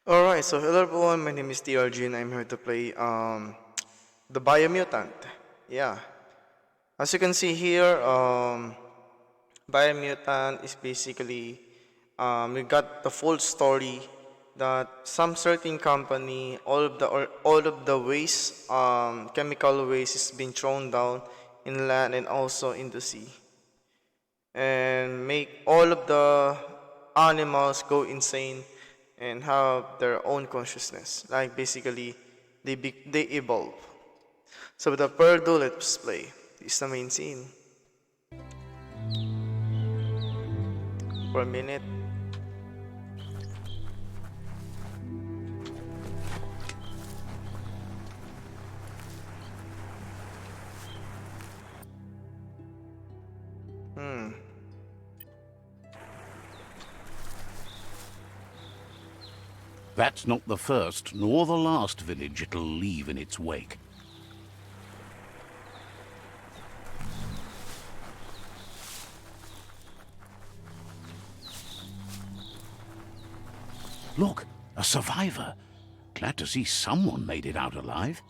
Alright, so hello everyone, my name is TRG and I'm here to play the BIOMUTANT. Yeah. As you can see here, BIOMUTANT is basically we got the full story that some certain company, all of the waste, chemical waste is being thrown down in land and also in the sea, and make all of the animals go insane and have their own consciousness. Like basically, they evolve. So without further ado, let's play. This is the main scene. For a minute. That's not the first nor the last village it'll leave in its wake. Look, a survivor. Glad to see someone made it out alive.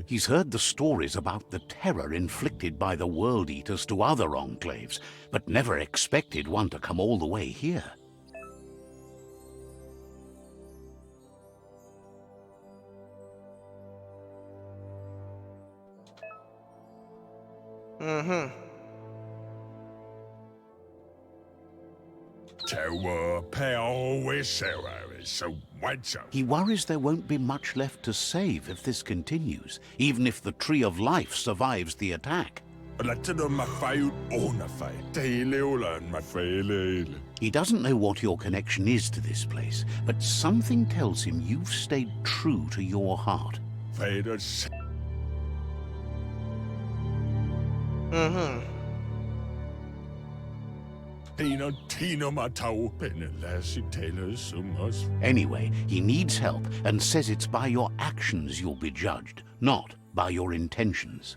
He's heard the stories about the terror inflicted by the World Eaters to other enclaves, but never expected one to come all the way here. He worries there won't be much left to save if this continues, even if the Tree of Life survives the attack. He doesn't know what your connection is to this place, but something tells him you've stayed true to your heart. Anyway, he needs help and says it's by your actions you'll be judged, not by your intentions.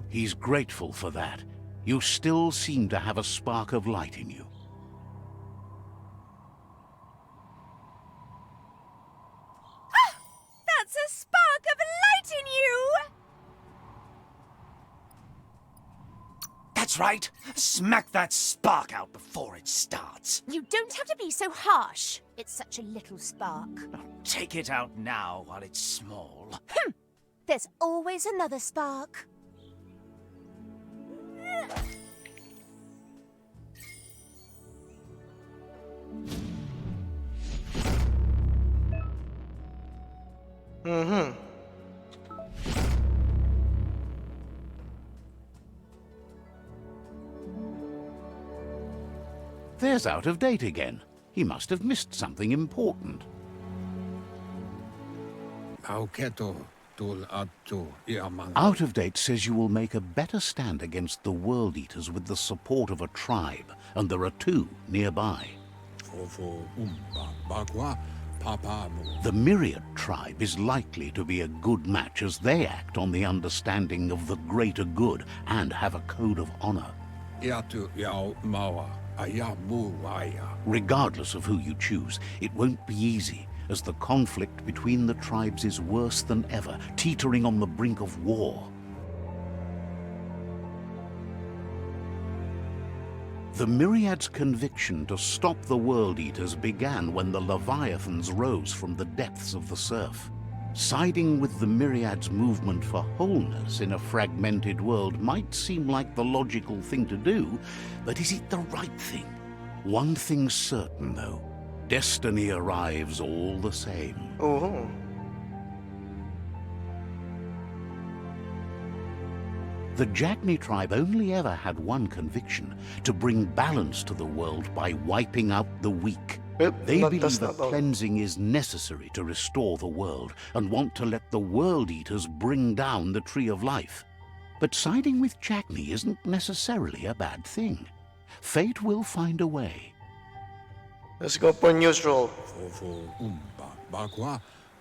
He's grateful for that. You still seem to have a spark of light in you. That's a spark of light in you! That's right. Smack that spark out before it starts. You don't have to be so harsh. It's such a little spark. Take it out now while it's small. There's always another spark. There's out of date again. He must have missed something important. Out of date says you will make a better stand against the World Eaters with the support of a tribe, and there are two nearby. The Myriad tribe is likely to be a good match as they act on the understanding of the greater good and have a code of honor. Regardless of who you choose, it won't be easy, as the conflict between the tribes is worse than ever, teetering on the brink of war. The Myriad's conviction to stop the World Eaters began when the Leviathans rose from the depths of the surf. Siding with the Myriad's movement for wholeness in a fragmented world might seem like the logical thing to do, but is it the right thing? One thing's certain, though. Destiny arrives all the same. Oh. The Jagni tribe only ever had one conviction: to bring balance to the world by wiping out the weak. They believe that cleansing is necessary to restore the world and want to let the World Eaters bring down the Tree of Life. But siding with Jagni isn't necessarily a bad thing. Fate will find a way. Let's go for neutral.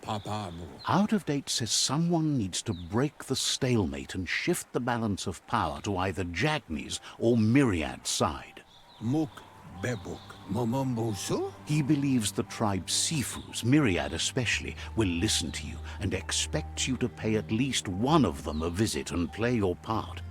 Papamu. Out of Date says someone needs to break the stalemate and shift the balance of power to either Jagni's or Myriad's side. Muk bebuk. Momombusu? He believes the tribe Sifus, Myriad especially, will listen to you and expects you to pay at least one of them a visit and play your part.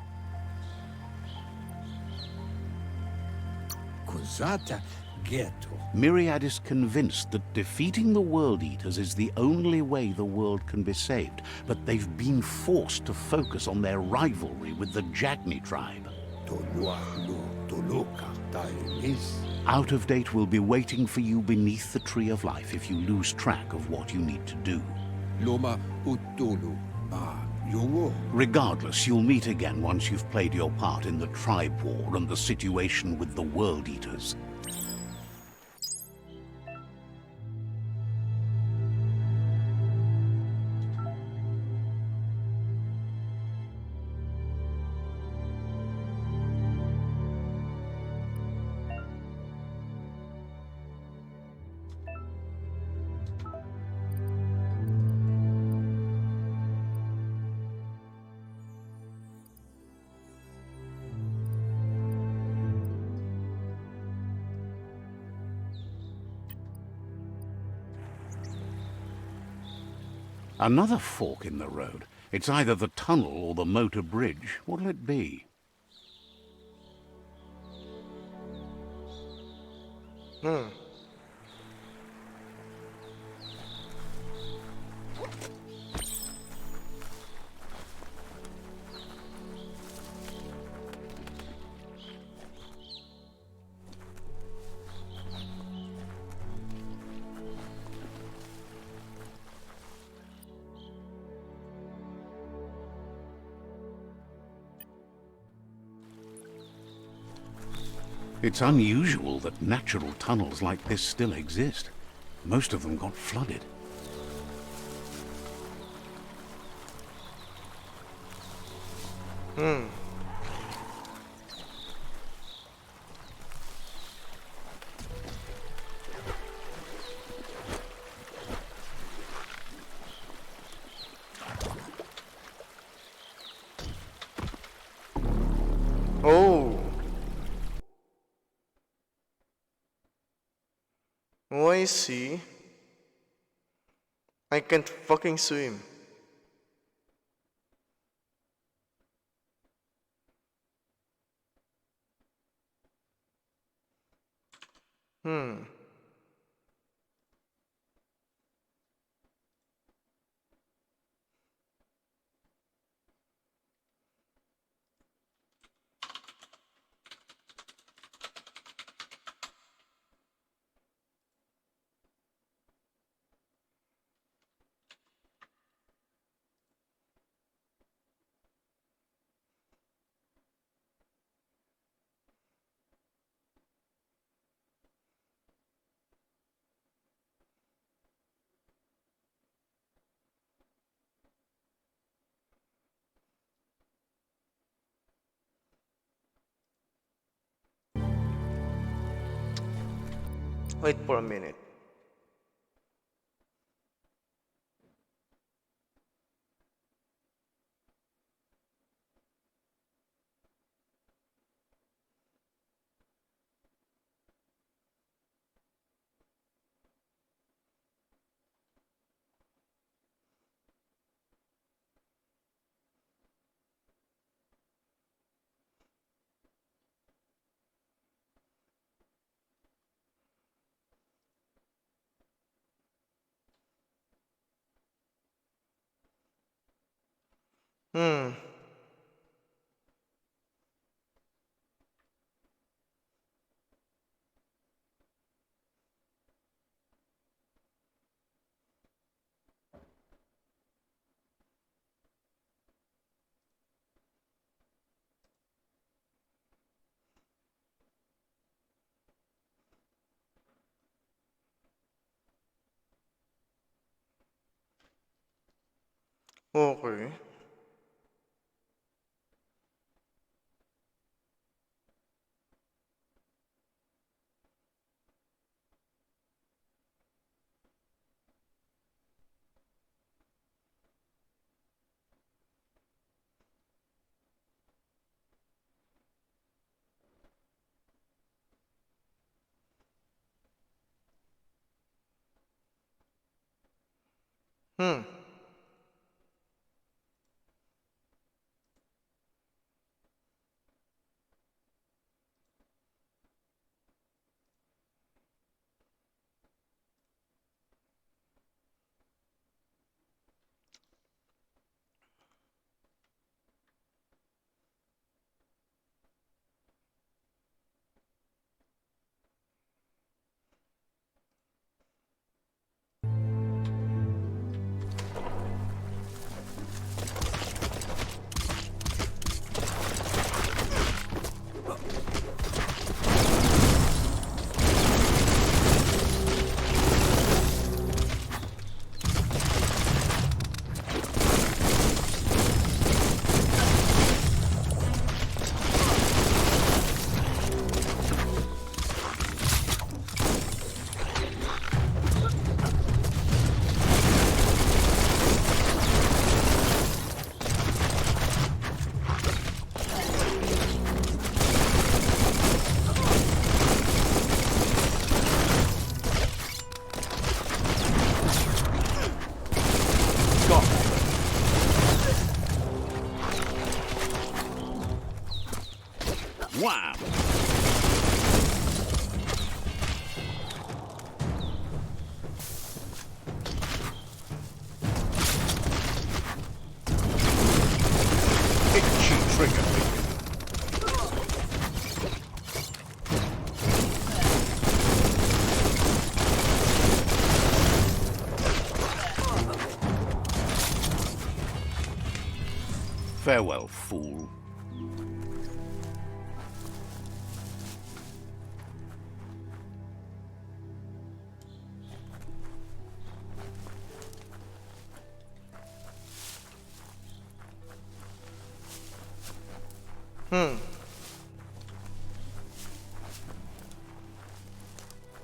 Kuzata ghetto. Myriad is convinced that defeating the World Eaters is the only way the world can be saved, but they've been forced to focus on their rivalry with the Jagni tribe. Tolualu toluka tainis. Out of Date will be waiting for you beneath the Tree of Life if you lose track of what you need to do. Loma utulu. Yungo. Regardless, you'll meet again once you've played your part in the tribe war and the situation with the World Eaters. Another fork in the road. It's either the tunnel or the motor bridge. What'll it be? It's unusual that natural tunnels like this still exist. Most of them got flooded. Oh. Oh, I see. I can't fucking swim. Wait for a minute. Hmm. Okay. Hmm. Wow! Itchy trigger. Farewell, fool.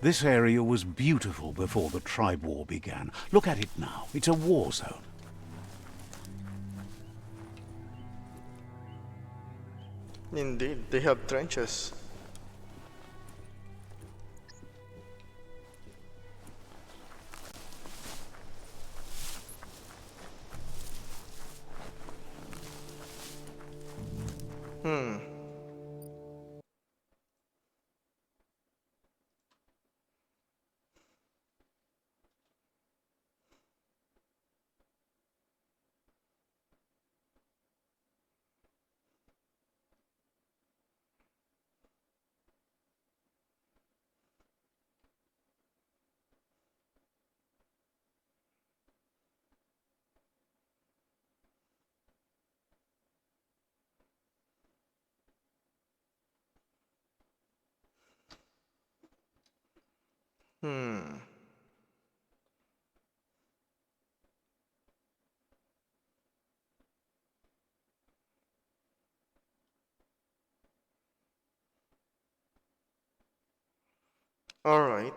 This area was beautiful before the tribe war began. Look at it now. It's a war zone. Indeed, they have trenches. Hmm. Hmm. All right.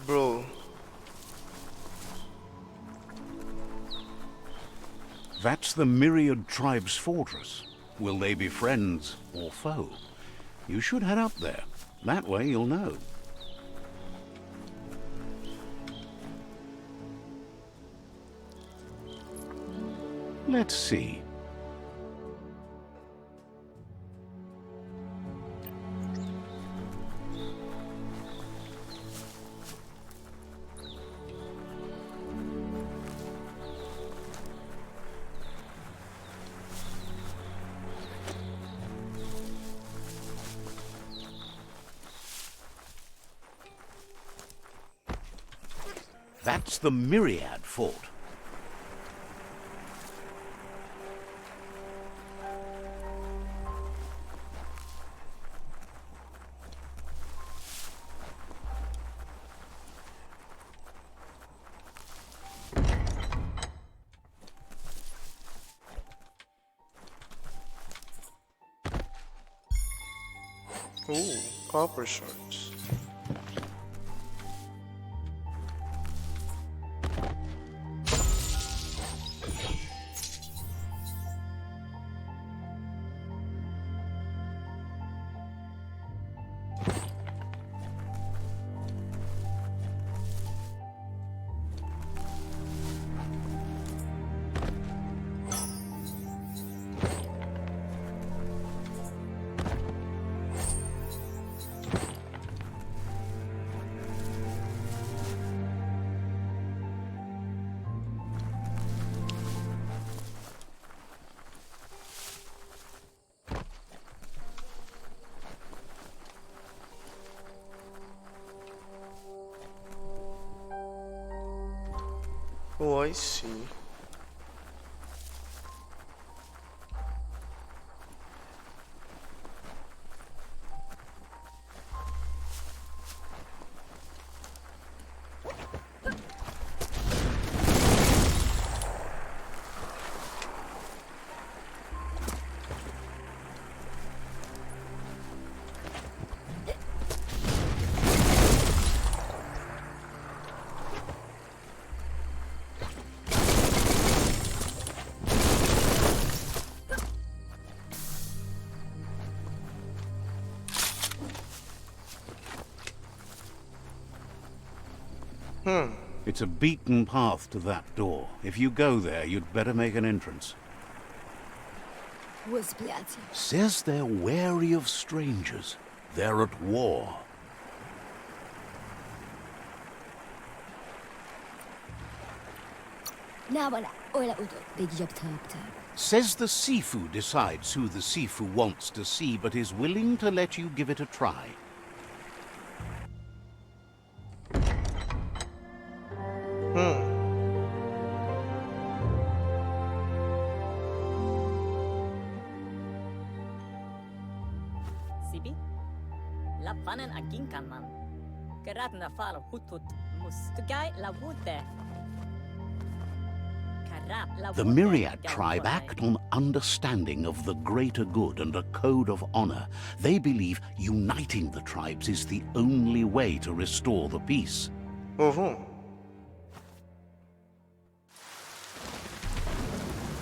Bro. That's the Myriad Tribe's fortress. Will they be friends or foe? You should head up there. That way you'll know. Let's see. That's the Myriad Fort. Ooh, copper shards. Oh, I see. It's a beaten path to that door. If you go there, you'd better make an entrance. Wосприятие. Says they're wary of strangers. They're at war. لا ولا أدو بيجيب تابتر. Says the Sifu decides who the Sifu wants to see, but is willing to let you give it a try. Sibi? Lapanen aginkanman. Karatna falo hutut mus. Tugai la wute. The Myriad tribe act on understanding of the greater good and a code of honor. They believe uniting the tribes is the only way to restore the peace. Oh,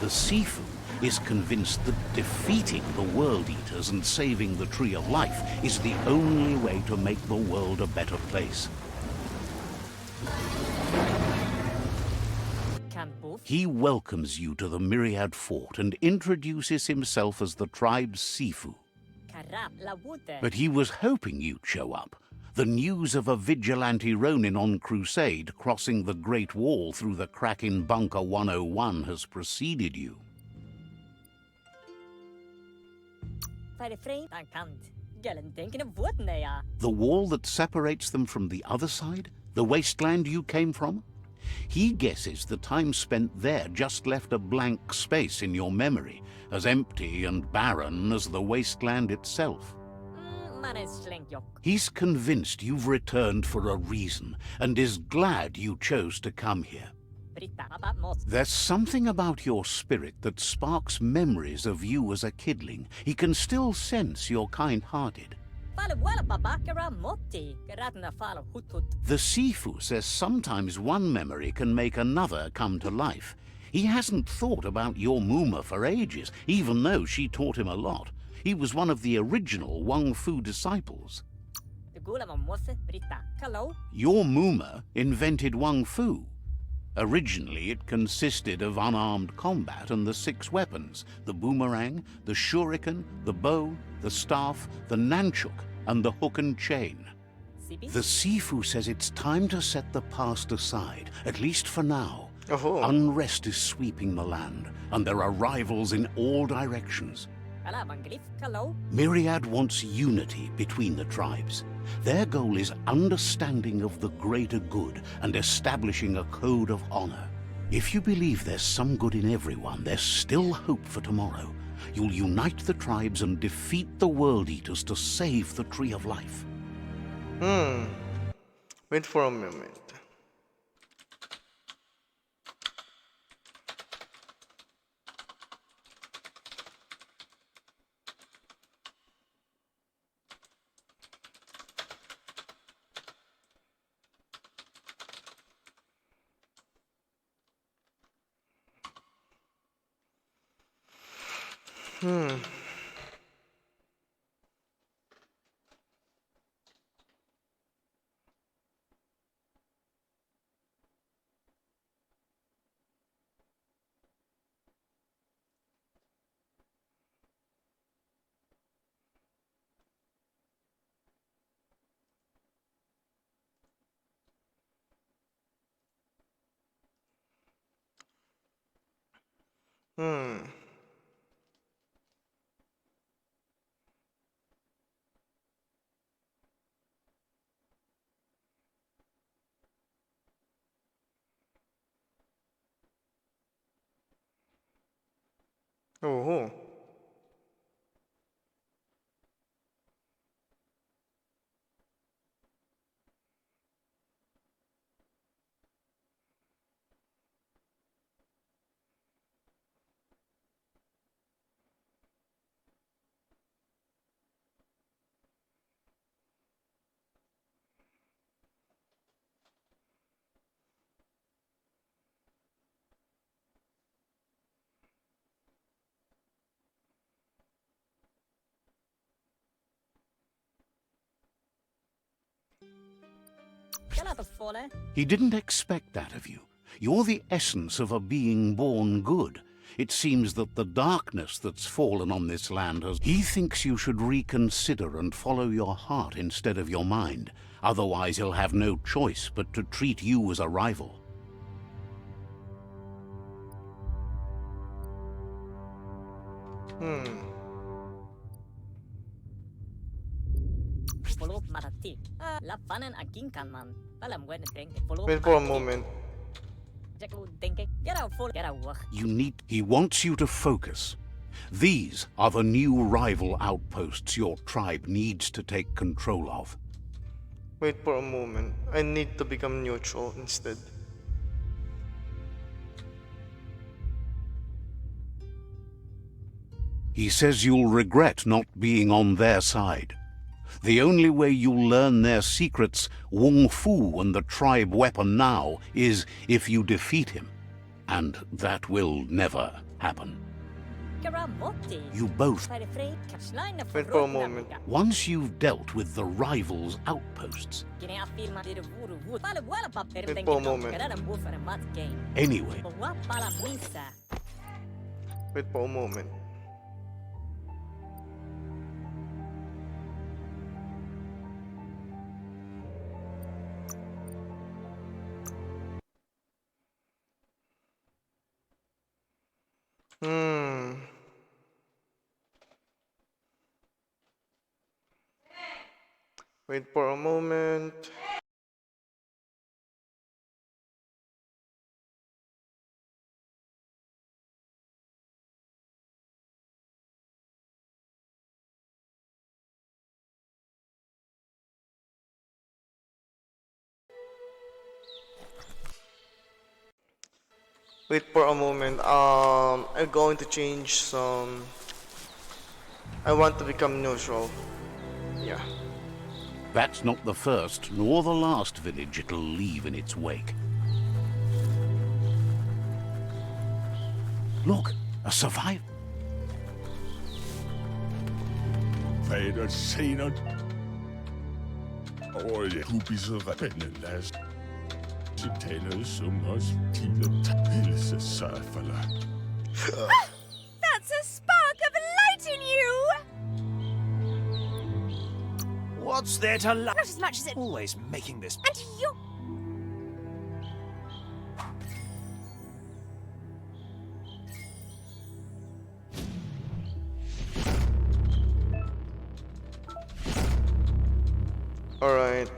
The Sifu is convinced that defeating the World Eaters and saving the Tree of Life is the only way to make the world a better place. He welcomes you to the Myriad Fort and introduces himself as the tribe's Sifu. But he was hoping you'd show up. The news of a vigilante Ronin on crusade crossing the Great Wall through the crack in Bunker 101 has preceded you. The wall that separates them from the other side? The wasteland you came from? He guesses the time spent there just left a blank space in your memory, as empty and barren as the wasteland itself. He's convinced you've returned for a reason, and is glad you chose to come here. There's something about your spirit that sparks memories of you as a kidling. He can still sense you're kind-hearted. The Sifu says sometimes one memory can make another come to life. He hasn't thought about your Muma for ages, even though she taught him a lot. He was one of the original Wang Fu disciples. Your Muma invented Wang Fu. Originally, it consisted of unarmed combat and the 6 weapons: the boomerang, the shuriken, the bow, the staff, the nunchuk, and the hook and chain. The Sifu says it's time to set the past aside, at least for now. oh. Unrest is sweeping the land, and there are rivals in all directions. Myriad wants unity between the tribes. Their goal is understanding of the greater good and establishing a code of honor. If you believe there's some good in everyone, there's still hope for tomorrow. You'll unite the tribes and defeat the World Eaters to save the Tree of Life. Wait for a moment. Hmm. Oh. Get out of fole. He didn't expect that of you. You're the essence of a being born good. It seems that the darkness that's fallen on this land has... He thinks you should reconsider and follow your heart instead of your mind. Otherwise, he'll have no choice but to treat you as a rival. Follow matati. La fanen aking kanman. Palam wen denke. Follow Wait for a moment. Jackal denke. Get out fole. Get out work. He wants you to focus. These are the new rival outposts your tribe needs to take control of. Wait for a moment. I need to become neutral instead. He says you'll regret not being on their side. The only way you'll learn their secrets, Wung Fu and the tribe weapon now, is if you defeat him. And that will never happen. You both... Wait for a moment. Once you've dealt with the rival's outposts... Wait for a moment. Anyway... Wait for a moment. Wait for a moment. Wait for a moment. I'm going to change some. I want to become neutral. Yeah. That's not the first nor the last village it'll leave in its wake. Look, a survivor. Vader senere. Og jeg kunne blive så spændende last. Så taler som os til at helse sig for That's a spark of light in you! What's there to like? Not as much as it... Always making this. And you... Alright.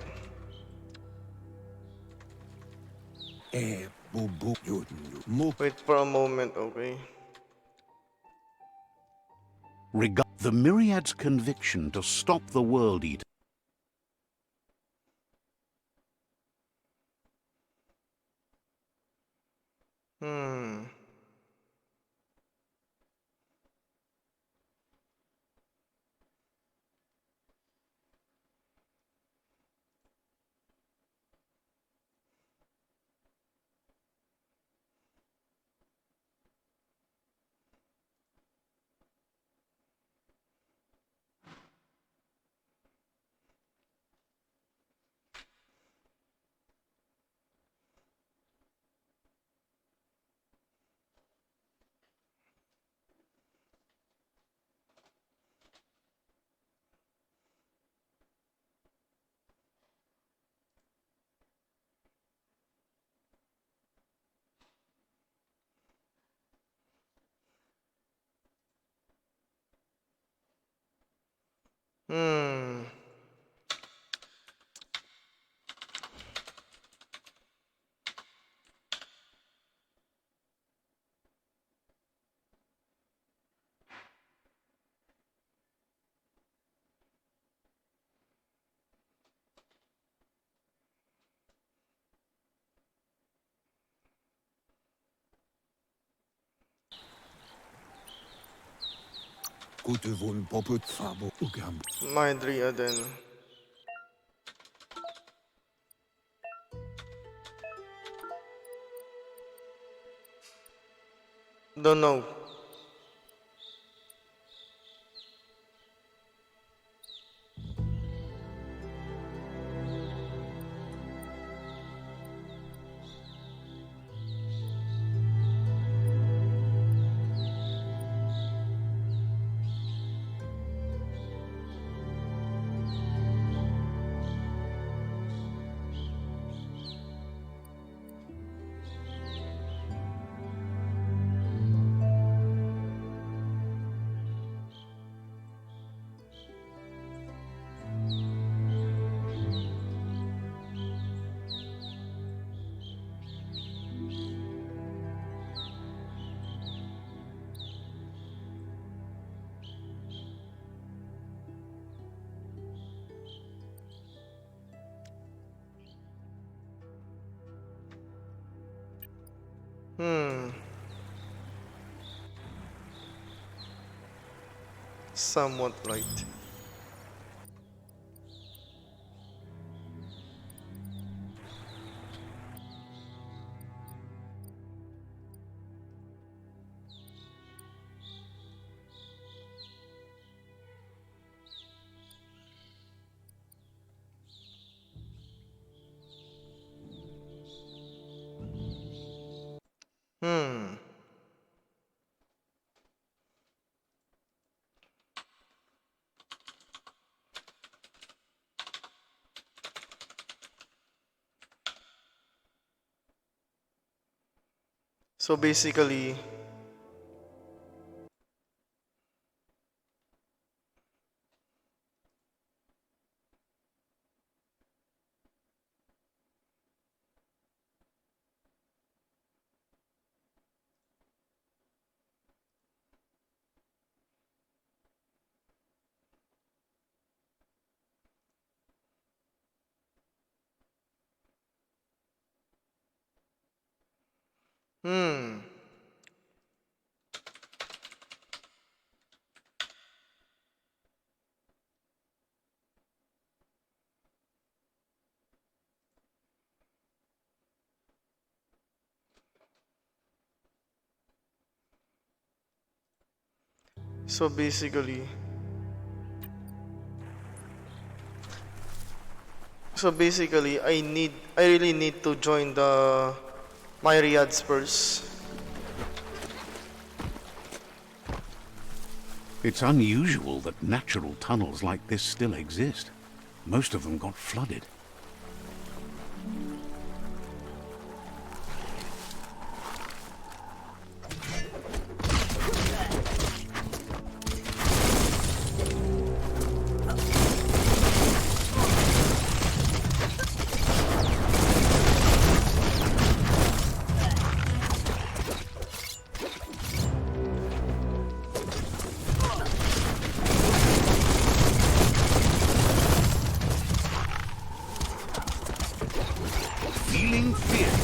Wait for a moment, okay? The Myriad's conviction to stop the World Eater. Hmm. Gute Wohn Bobbet Fabo Ugam. Mindria then. Don't know. Hmm. Somewhat right. Hmm. So basically, hmm. So basically, I really need to join the Myriads first. It's unusual that natural tunnels like this still exist. Most of them got flooded. Feeling fierce.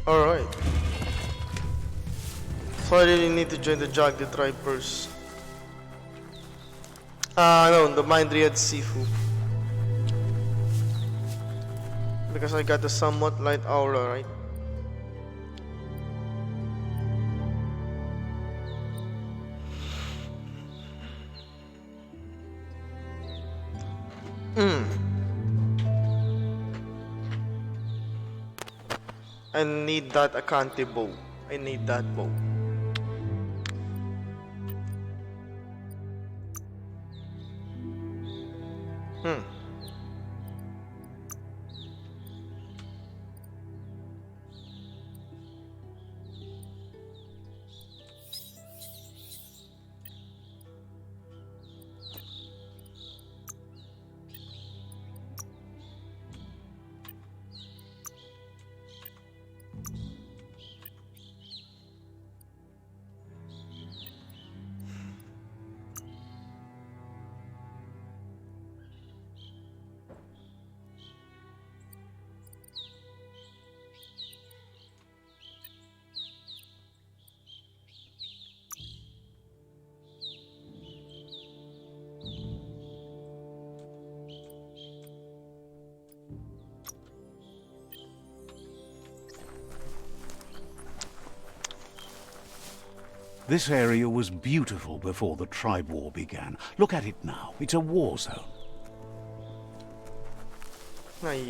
Alright. So I really need to join the Jagdi tribe first. No, the Mindriad Sifu. Because I got the somewhat light aura, right? I need that Akante bow. I need that bow. This area was beautiful before the tribe war began. Look at it now. It's a war zone. Ay,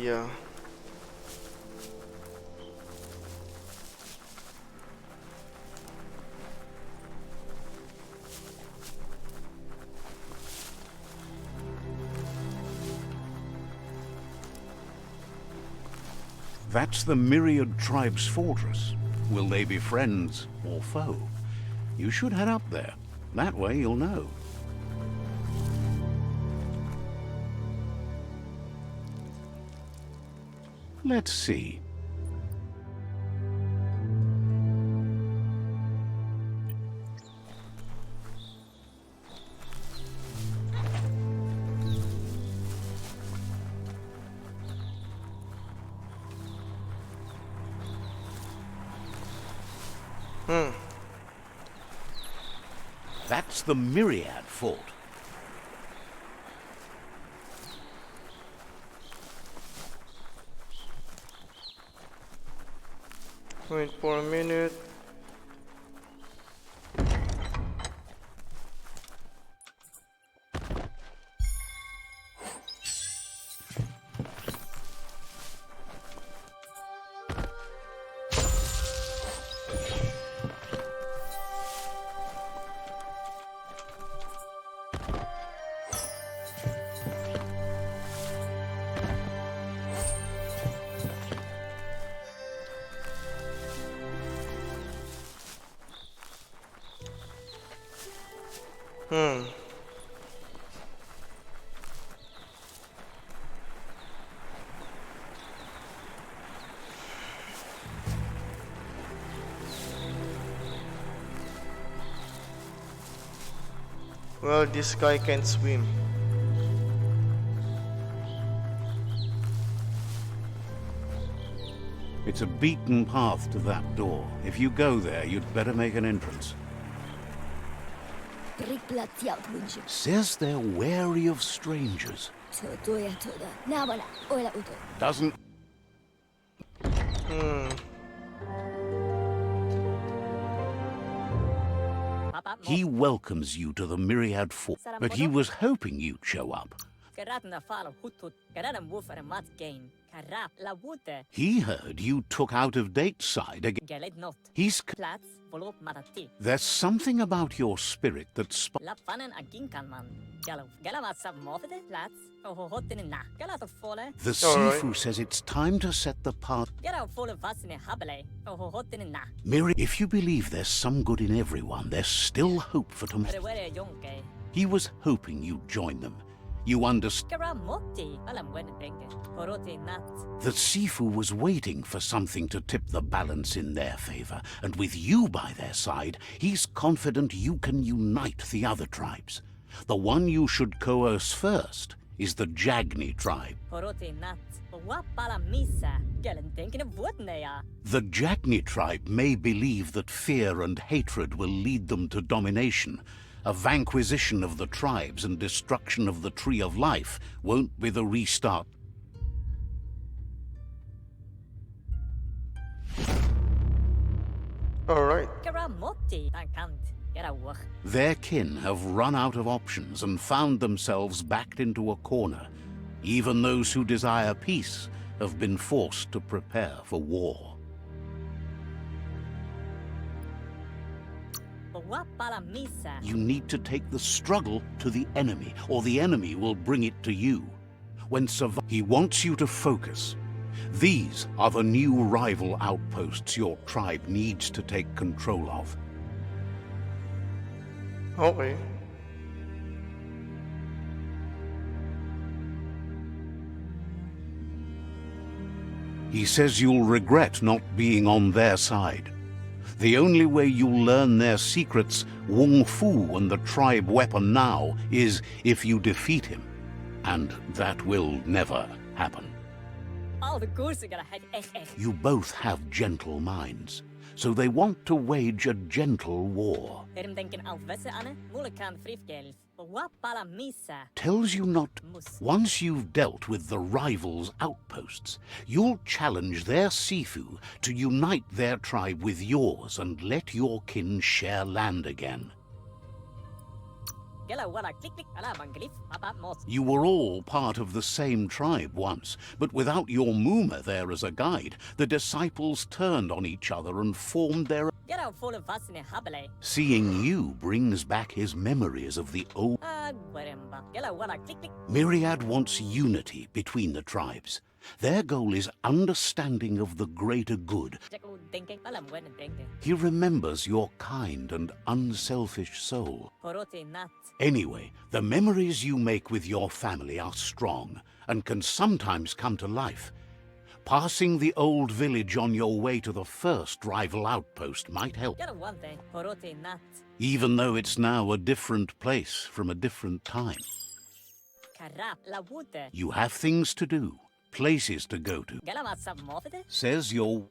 That's the Myriad Tribe's fortress. Will they be friends or foe? You should head up there. That way you'll know. Let's see. That's the Myriad Fort. wait for a minute. Well, this guy can't swim. It's a beaten path to that door. If you go there, you'd better make an entrance. Says they're wary of strangers. Doesn't... He welcomes you to the Myriad Fort, but he was hoping you'd show up. He heard you took out of date side again. He's... There's something about your spirit that's... The Sifu says it's time to set the path. If you believe there's some good in everyone, there's still hope for tomorrow. He was hoping you'd join them. You understand? The Sifu was waiting for something to tip the balance in their favor, and with you by their side, he's confident you can unite the other tribes. The one you should coerce first is the Jagni tribe. The Jagni tribe may believe that fear and hatred will lead them to domination. A vanquisition of the tribes and destruction of the Tree of Life won't be the restart. Isi, dan kant. Get a work. Their kin have run out of options and found themselves backed into a corner. Even those who desire peace have been forced to prepare for war. Wa para misa. You need to take the struggle to the enemy, or the enemy will bring it to you. He wants you to focus. These are the new rival outposts your tribe needs to take control of. Okay. He says you'll regret not being on their side. The only way you'll learn their secrets, Wung Fu and the tribe weapon now, is if you defeat him. And that will never happen. All the goose are gonna have echt. You both have gentle minds, so they want to wage a gentle war. Erim denken alvesse Anne, moeilijkan frifgeld. Wa para misa. Tells you not. Mus. Once you've dealt with the rivals' outposts, you'll challenge their Sifu to unite their tribe with yours and let your kin share land again. Gela wara click ala manglif about most. You were all part of the same tribe once, but without your Muma there as a guide, the disciples turned on each other and formed their... Get out full of us in a habele. Seeing you brings back his memories of the old... Guaremba. Gela wara click. Myriad wants unity between the tribes. Their goal is understanding of the greater good. Jackal denke alam wen denke. He remembers your kind and unselfish soul. Porote nat. Anyway, the memories you make with your family are strong and can sometimes come to life. Passing the old village on your way to the first rival outpost might help, Get a one thing. Porote nat. even though it's now a different place from a different time. Karap la wute. You have things to do, places to go to. Gela mat sab mofete. Says your...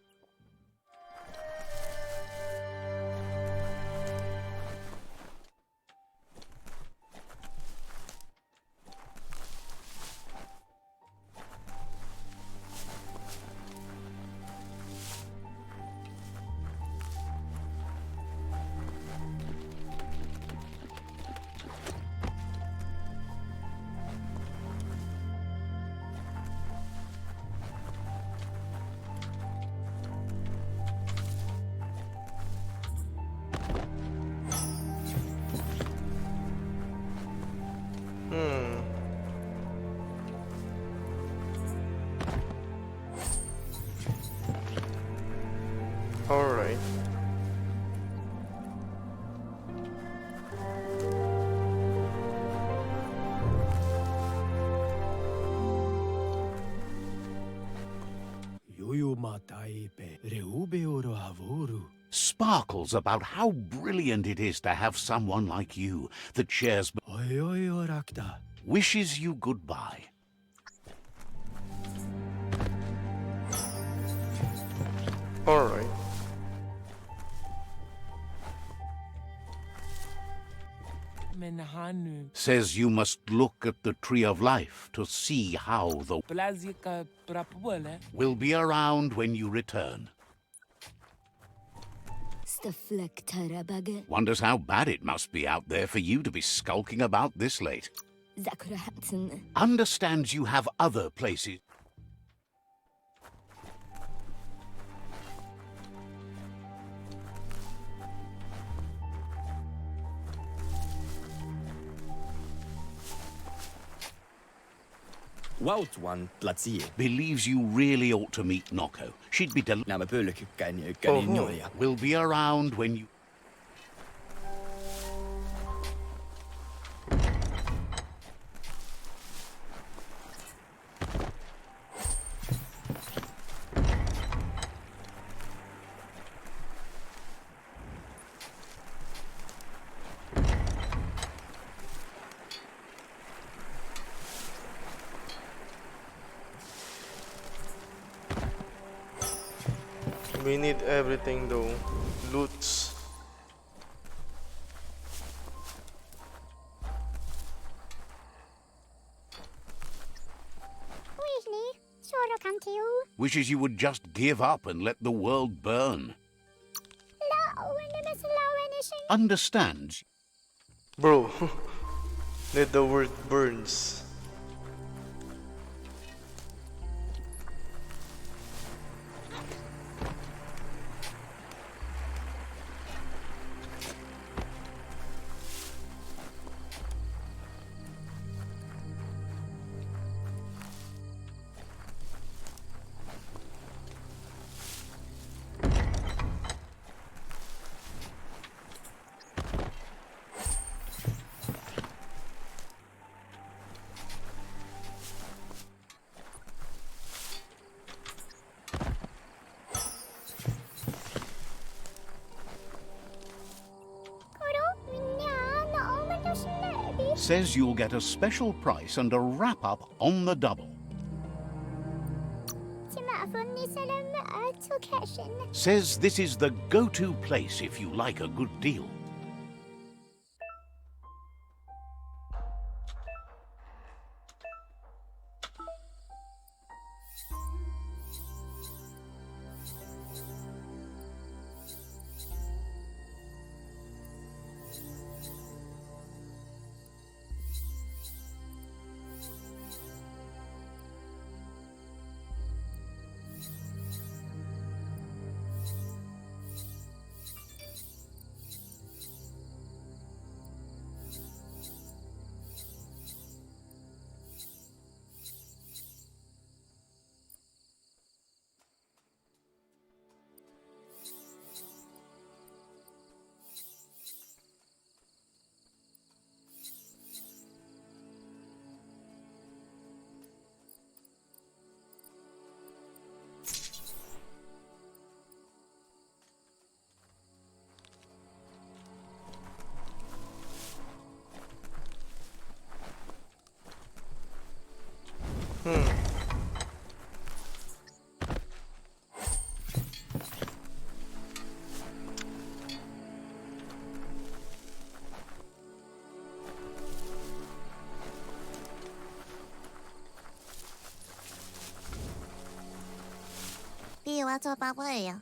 Alright. Sparkles about how brilliant it is to have someone like you that shares... Wishes you goodbye. Alright. Says you must look at the Tree of Life to see how the... Will be around when you return. Wonders how bad it must be out there for you to be skulking about this late. Understands you have other places. Wautuan platsi. Believes you really ought to meet Noko. She'd be Nämä pöllökykkäin ja Oho. nyoja. Will be around when you... We need everything though. Loots. Wishes you would just give up and let the world burn. understands Bro, let the word burns. says you'll get a special price and a wrap-up on the double. Says this is the go-to place if you like a good deal.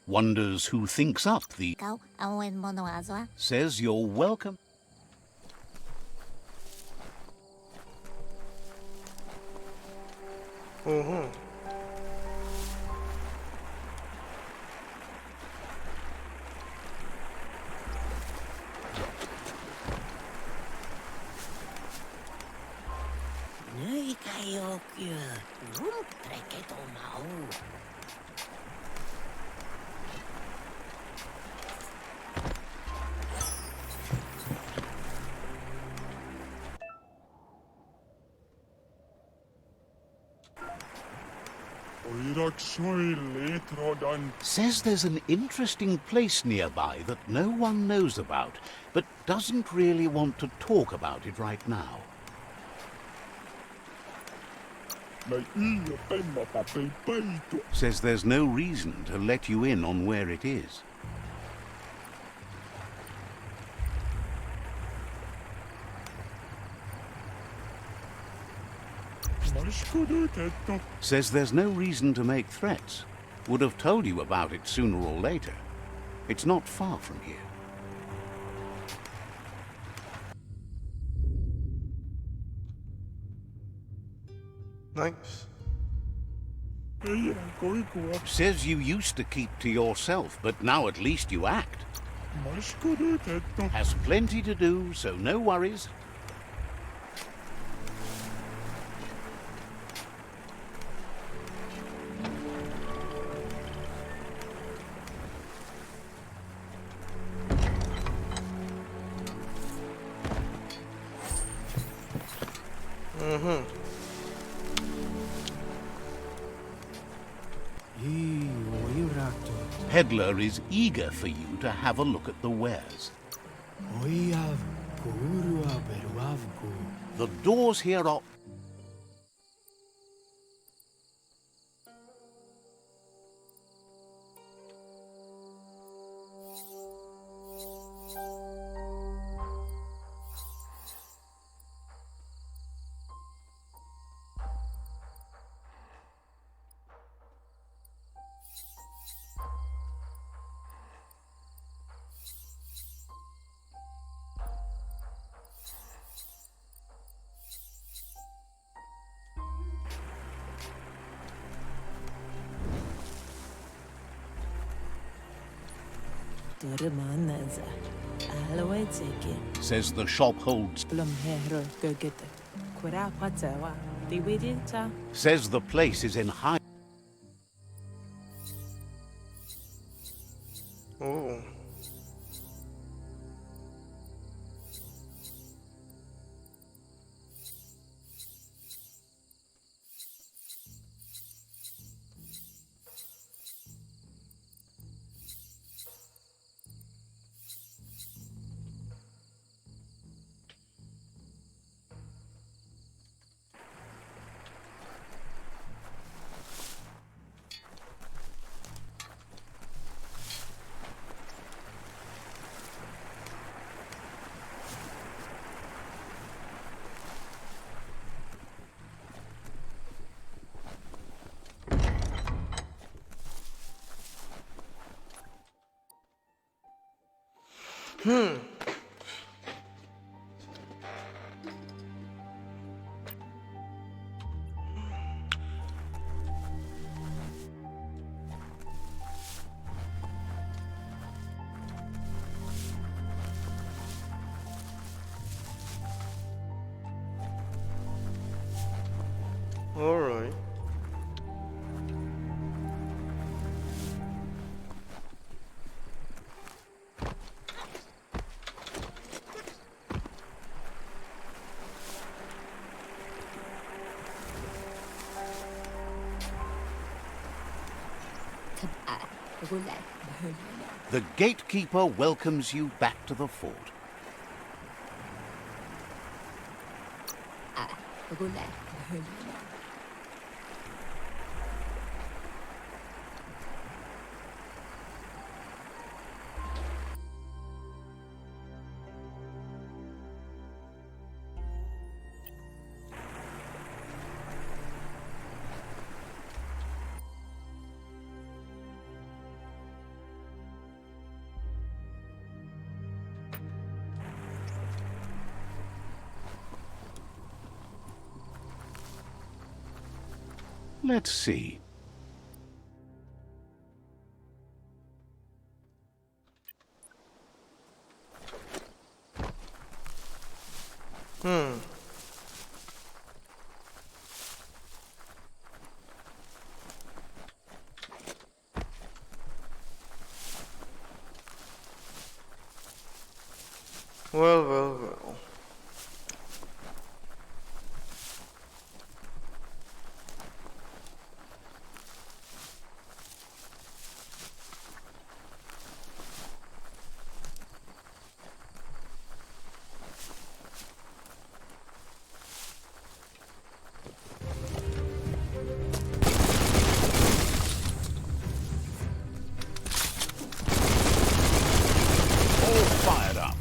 Wonders who thinks up the... Says you're welcome. Says there's an interesting place nearby that no one knows about, but doesn't really want to talk about it right now. Says there's no reason to let you in on where it is. Says there's no reason to make threats. Would have told you about it sooner or later. It's not far from here. Nice. Says you used to keep to yourself, but now at least you act. Has plenty to do, so no worries. Peddler is eager for you to have a look at the wares. The doors here are... Says the shop holds. Says the place is in high. Oh. All right. The gatekeeper welcomes you back to the fort. Let's see. Well. All fired up.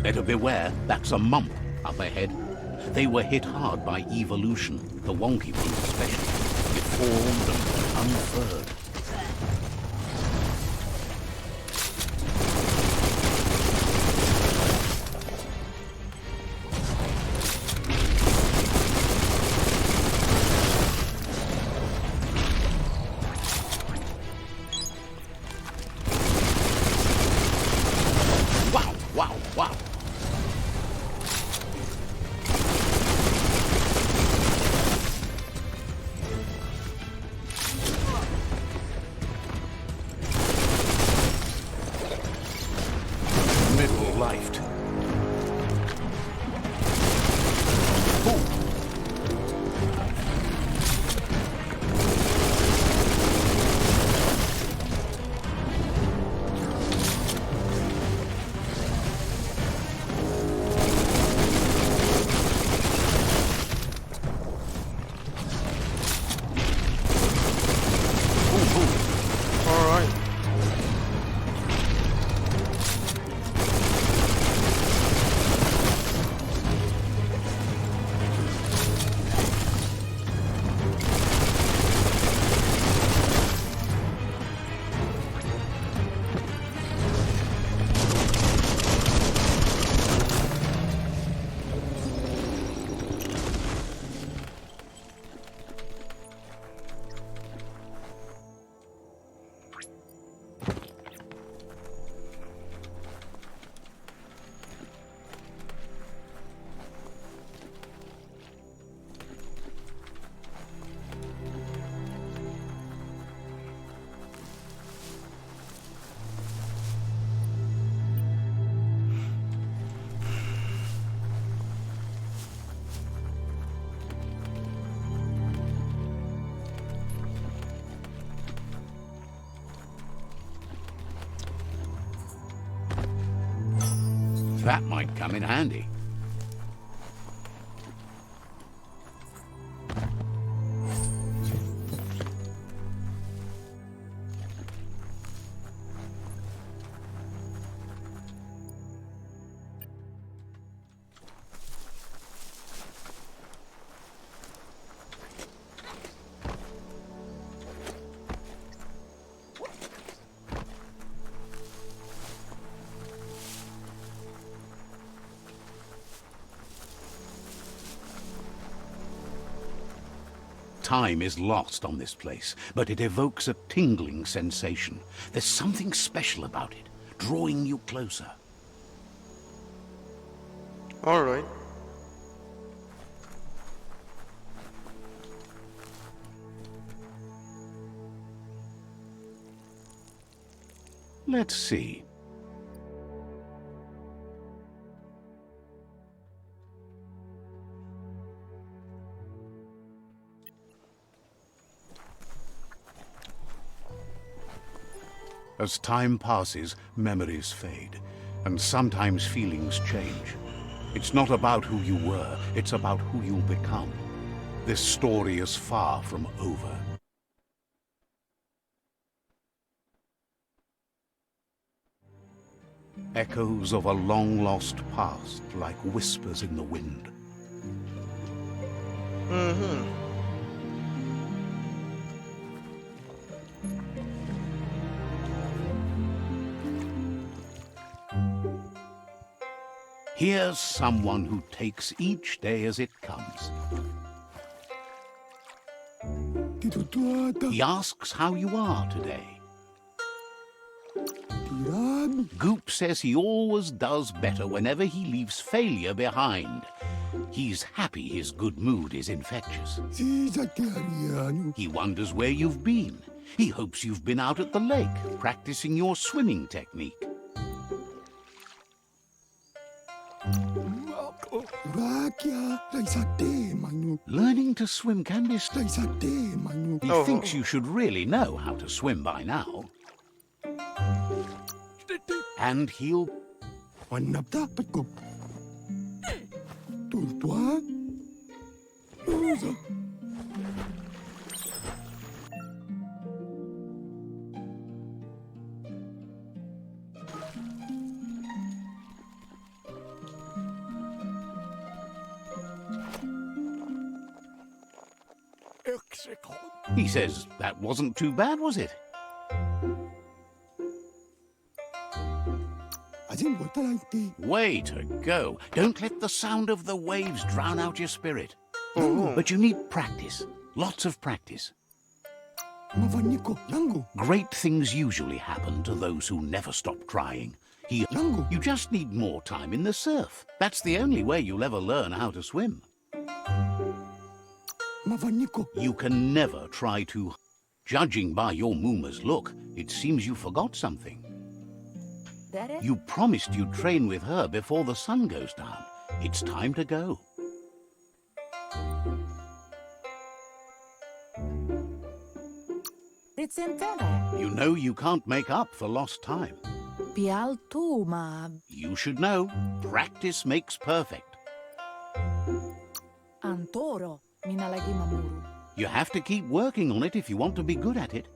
Better beware, that's a mump up ahead. They were hit hard by evolution, the wonky ones especially. Deformed and unfurred. Wow, wow, wow. Middle-lifed. Alright. That might come in handy. Time is lost on this place, but it evokes a tingling sensation. There's something special about it, drawing you closer. Alright. Let's see. As time passes, memories fade, and sometimes feelings change. It's not about who you were, it's about who you'll become. This story is far from over. Echoes of a long-lost past, like whispers in the wind. Here's someone who takes each day as it comes. He asks how you are today. Goop says he always does better whenever he leaves failure behind. He's happy his good mood is infectious. He wonders where you've been. He hopes you've been out at the lake, practicing your swimming technique. Learning to swim can be He thinks you should really know how to swim by now. And he'll... He says, that wasn't too bad, was it? Way to go. Don't let the sound of the waves drown out your spirit. But you need practice. Lots of practice. Great things usually happen to those who never stop trying. You just need more time in the surf. That's the only way you'll ever learn how to swim. You can never try to... Judging by your Muma's look, it seems you forgot something. You promised you'd train with her before the sun goes down. It's time to go. You know you can't make up for lost time. You should know, practice makes perfect. You have to keep working on it if you want to be good at it.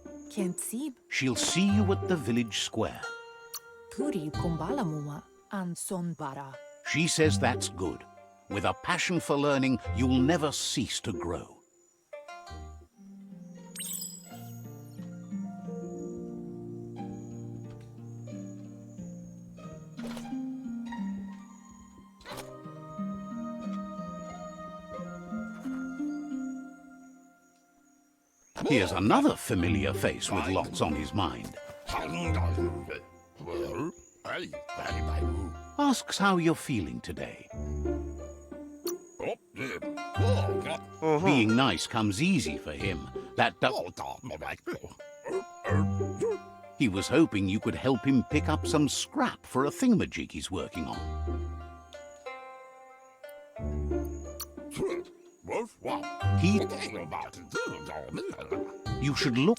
She'll see you at the village square. She says that's good. With a passion for learning, you'll never cease to grow. Here's another familiar face with lots on his mind. Asks how you're feeling today. Being nice comes easy for him. He was hoping you could help him pick up some scrap for a thingamajig he's working on. You should look...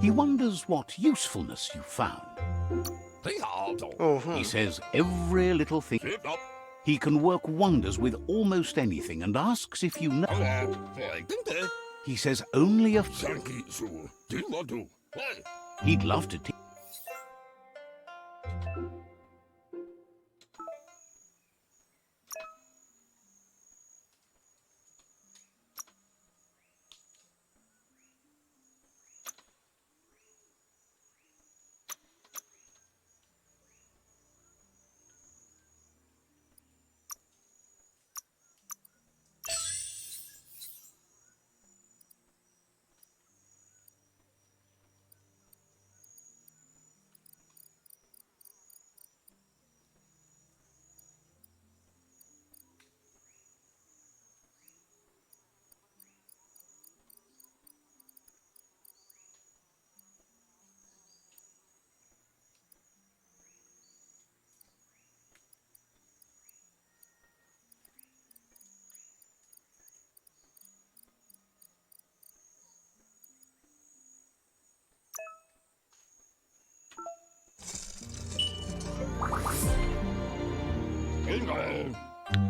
He wonders what usefulness you found. He says every little thing. He can work wonders with almost anything and asks if you know. He says only a... He'd love to teach.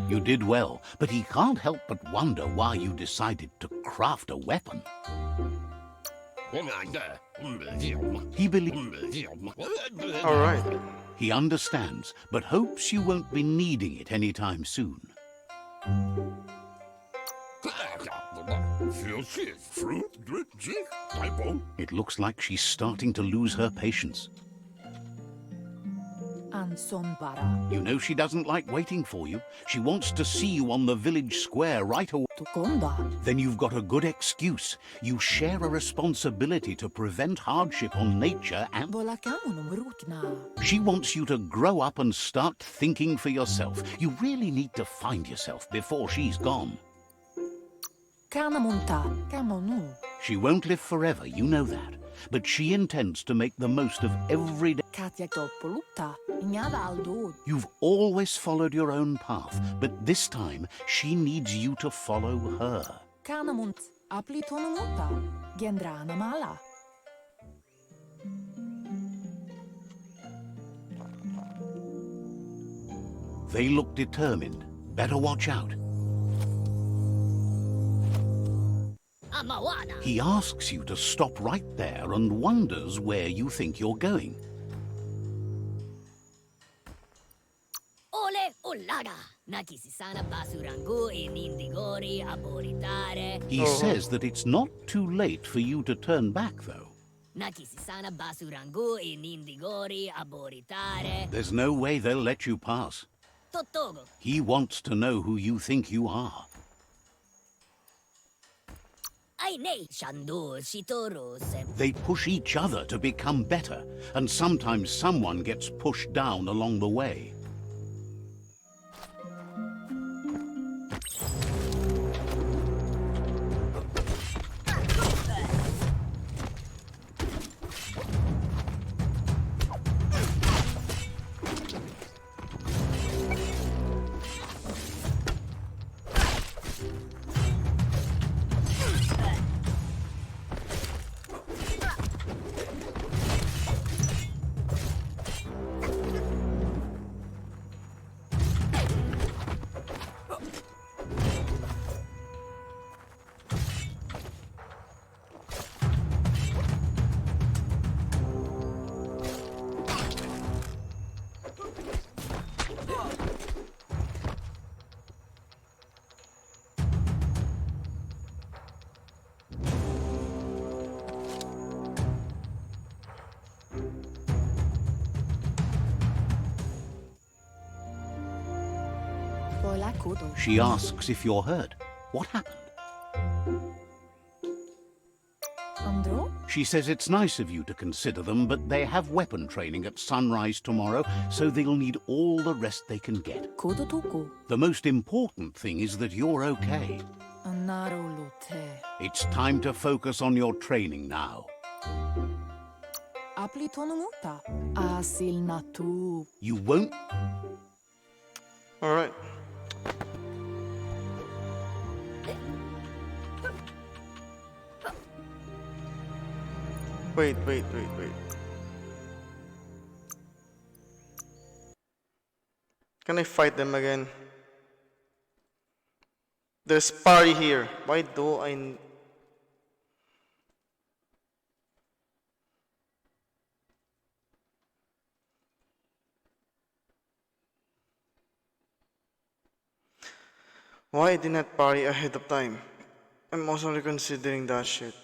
You did well, but he can't help but wonder why you decided to craft a weapon. He believes... All right. He understands, but hopes you won't be needing it anytime soon. It looks like she's starting to lose her patience. You know she doesn't like waiting for you. She wants to see you on the village square right away. Then you've got a good excuse. You share a responsibility to prevent hardship on nature and... She wants you to grow up and start thinking for yourself. You really need to find yourself before she's gone. She won't live forever, you know that. But she intends to make the most of every day. You've always followed your own path, but this time she needs you to follow her. They look determined. Better watch out. Amawana. He asks you to stop right there and wonders where you think you're going. Ole ulaga. Nakisisana basurangu inindigori aboritare. He says that it's not too late for you to turn back, though. Nakisisana basurangu inindigori aboritare. There's no way they'll let you pass. Totogo. He wants to know who you think you are. Aine shandu shitoru se. They push each other to become better, and sometimes someone gets pushed down along the way. She asks if you're hurt. What happened? She says it's nice of you to consider them, but they have weapon training at sunrise tomorrow, so they'll need all the rest they can get. The most important thing is that you're okay. It's time to focus on your training now. You won't... All right. Wait. Can I fight them again? There's party here. Why do I... Why did not party ahead of time? I'm also reconsidering that shit.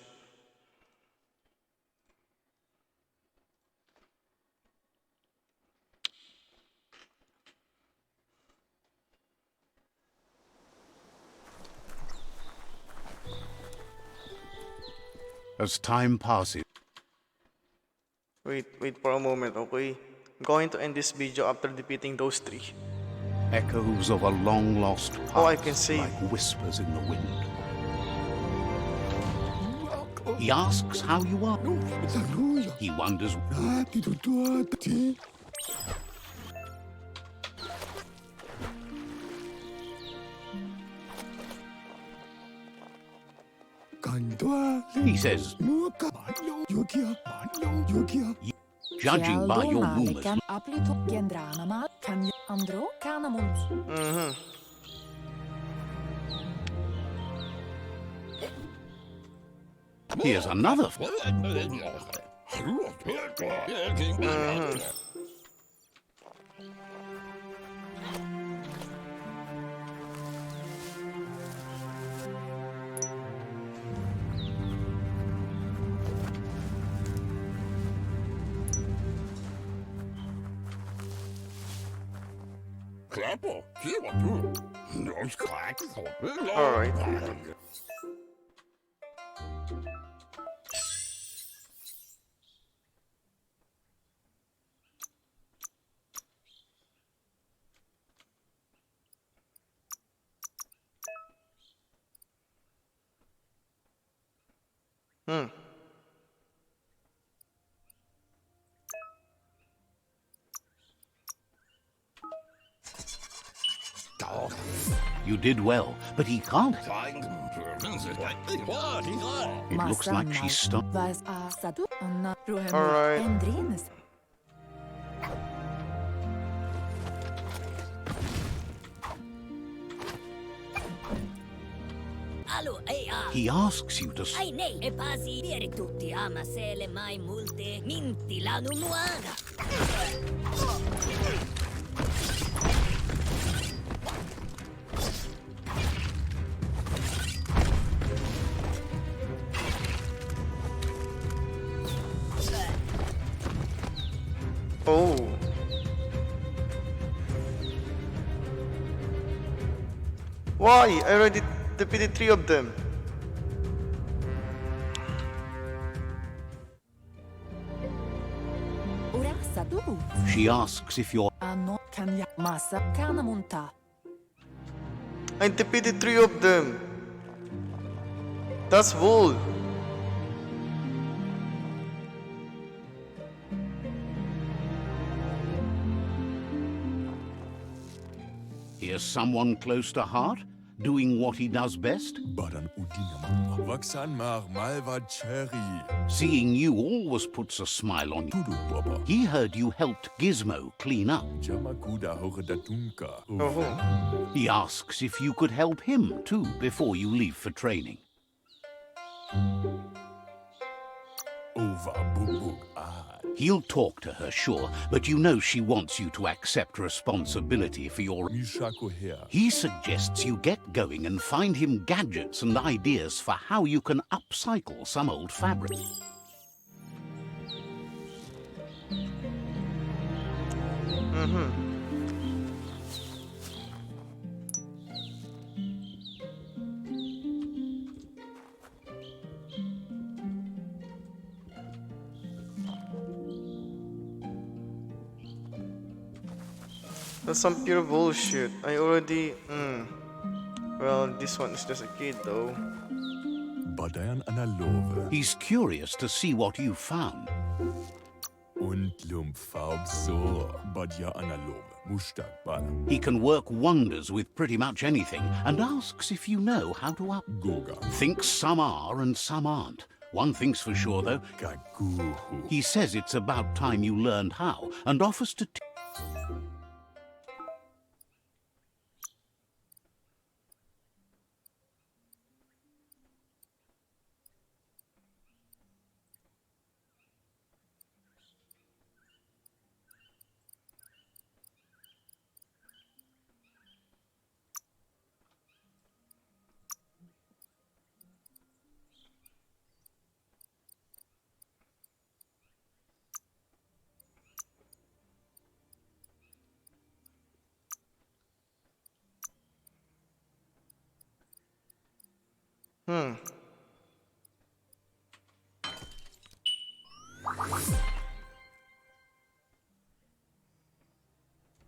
As time passes... Wait for a moment, okay? I'm going to end this video after defeating those three. Echoes of a long-lost past, Oh, I can see. like whispers in the wind. He asks how you are. He wonders... He says, judging by your rumors, here's another. All right. You did well, but he can't. It looks like she's stopped. All right. Alu, He asks you to ai nei, e pasi, vieri tutti, ama se le mai multe, minti la nunuaga. Oh. Why? I already defeated 3 of them. She asks if you're I defeated 3 of them. That's bull. Here's someone close to heart, doing what he does best. Baran udina Vaksan mar malva cherry. Seeing you always puts a smile on you. Tudu baba. He heard you helped Gizmo clean up. Jamakuda horedatunka. Oh. He asks if you could help him too before you leave for training. Over bubuk ah. He'll talk to her, sure, but you know she wants you to accept responsibility for your... Mishako here. He suggests you get going and find him gadgets and ideas for how you can upcycle some old fabric. That's some pure bullshit. I already... Well, this one is just a kid though. Badayan analove. He's curious to see what you found. Und lumfaub so. Badya analove. Mushtaq bala. He can work wonders with pretty much anything and asks if you know how to up... Goga. Thinks some are and some aren't. One thing's for sure, though. Gaguhu. He says it's about time you learned how and offers to...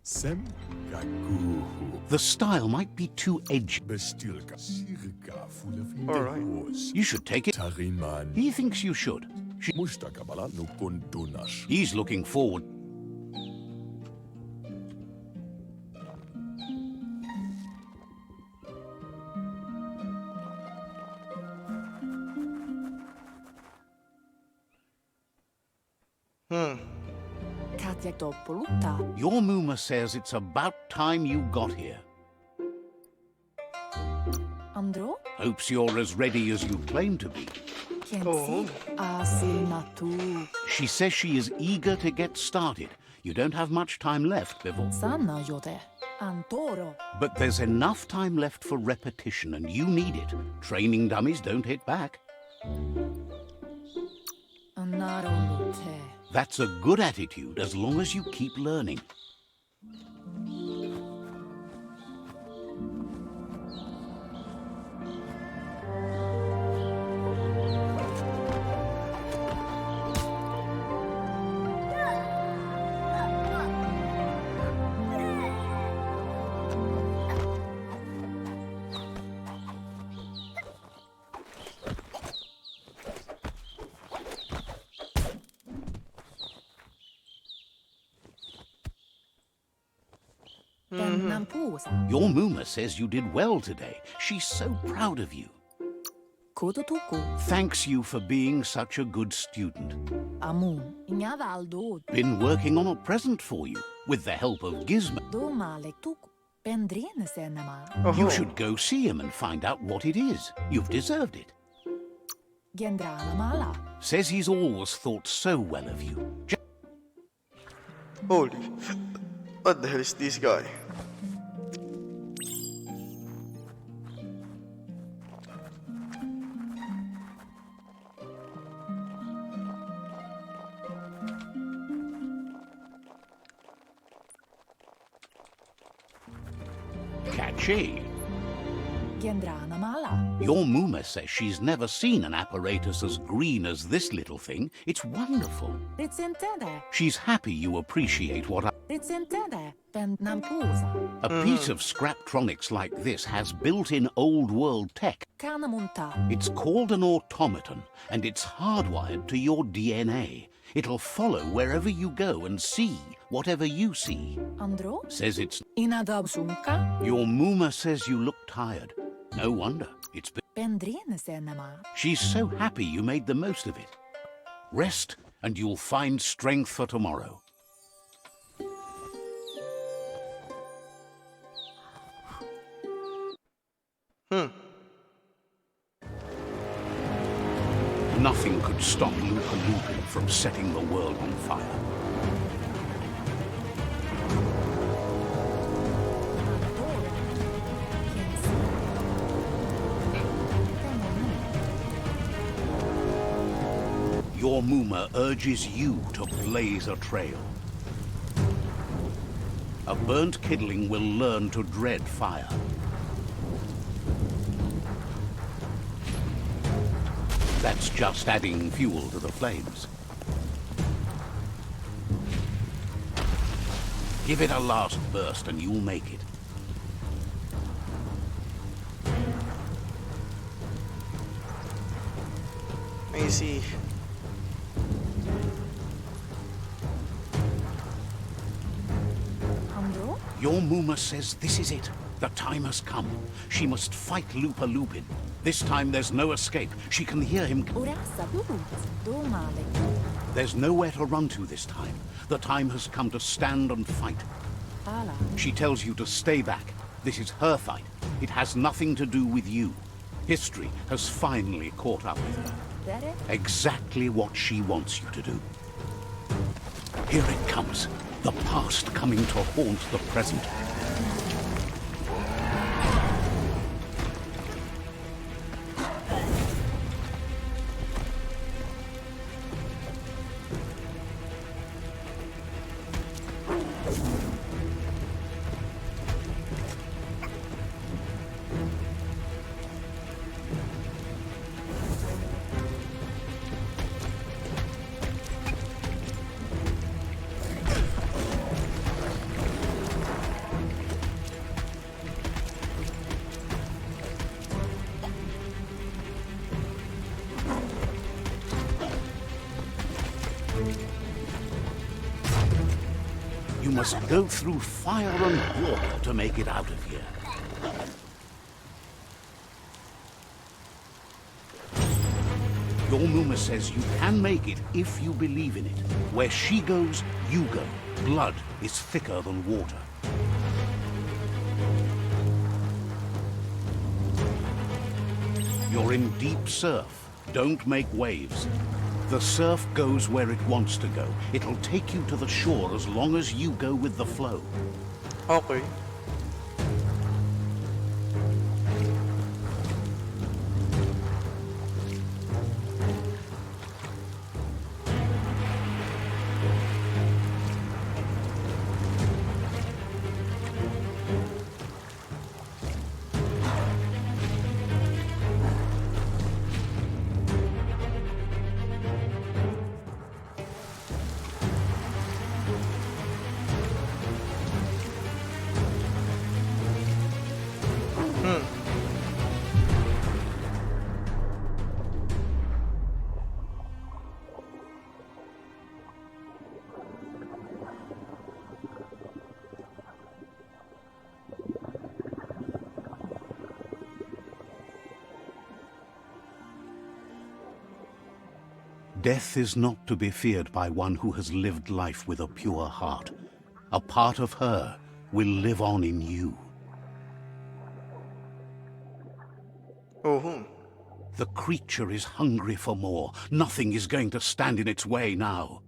Sem gaguhu. The style might be too edgy. Bestilka. Sirka full of All right. indehos. You should take it. Tariman. He thinks you should. Mushtaqabala no kondonash. He's looking forward. Your Muma says it's about time you got here. Andro? Hopes you're as ready as you claim to be. She says she is eager to get started. You don't have much time left before... But there's enough time left for repetition, and you need it. Training dummies don't hit back. That's a good attitude as long as you keep learning. Your Muma says you did well today. She's so proud of you. Thanks you for being such a good student. Been working on a present for you, with the help of Gizmo. Oh, You should go see him and find out what it is. You've deserved it. Says he's always thought so well of you. holy. What the hell is this guy? Catchy. Your Muma says she's never seen an apparatus as green as this little thing. It's wonderful. She's happy you appreciate what A piece of Scraptronics like this has built-in old-world tech. It's called an automaton, and it's hardwired to your DNA. It'll follow wherever you go and see whatever you see. Says it's... Your Muma says you look tired. No wonder. It's been... She's so happy you made the most of it. Rest, and you'll find strength for tomorrow. Nothing could stop Lupa Lupin from setting the world on fire. Your Muma urges you to blaze a trail. A burnt kidling will learn to dread fire. That's just adding fuel to the flames. Give it a last burst and you'll make it. I see. Your Muma says this is it. The time has come. She must fight Lupa Lupin. This time there's no escape. She can hear him. There's nowhere to run to this time. The time has come to stand and fight. She tells you to stay back. This is her fight. It has nothing to do with you. History has finally caught up with her. Exactly what she wants you to do. Here it comes. The past coming to haunt the present. You must go through fire and water to make it out of here. Your Muma says you can make it if you believe in it. Where she goes, you go. Blood is thicker than water. You're in deep surf. Don't make waves. The surf goes where it wants to go. It'll take you to the shore as long as you go with the flow. Okay. Death is not to be feared by one who has lived life with a pure heart. A part of her will live on in you. Oh, The creature is hungry for more. Nothing is going to stand in its way now.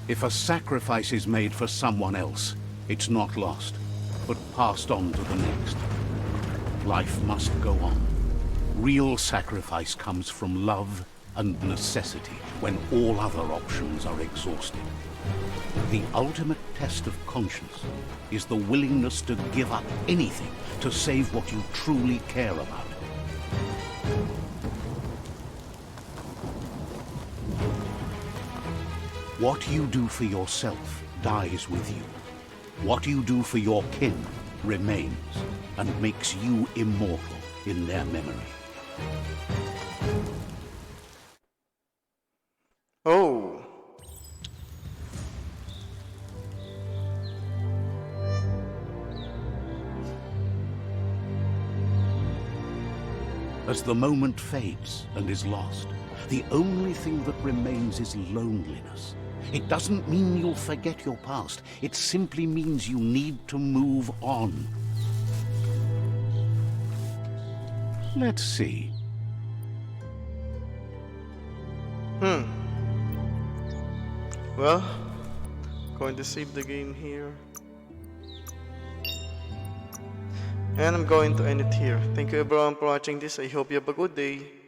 If a sacrifice is made for someone else, it's not lost, but passed on to the next. Life must go on. Real sacrifice comes from love and necessity when all other options are exhausted. The ultimate test of conscience is the willingness to give up anything to save what you truly care about. What you do for yourself dies with you. What you do for your kin remains and makes you immortal in their memory. oh. As the moment fades and is lost, the only thing that remains is loneliness. It doesn't mean you'll forget your past. It simply means you need to move on. Let's see. Well, going to save the game here. And I'm going to end it here. Thank you everyone for watching this. I hope you have a good day.